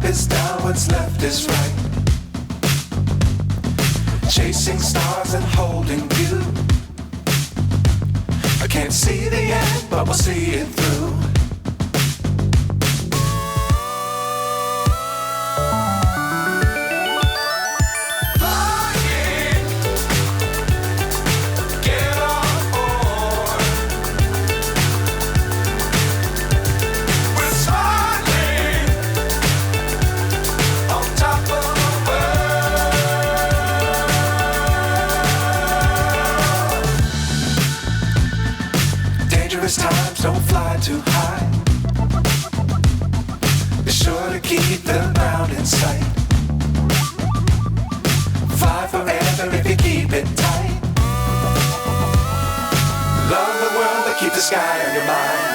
is down, what's left is right. Chasing stars and holding you. I can't see the end, but we'll see it through. Times don't fly too high. Be sure to keep the ground in sight. Fly forever if you keep it tight. Love the world, but keep the sky on your mind.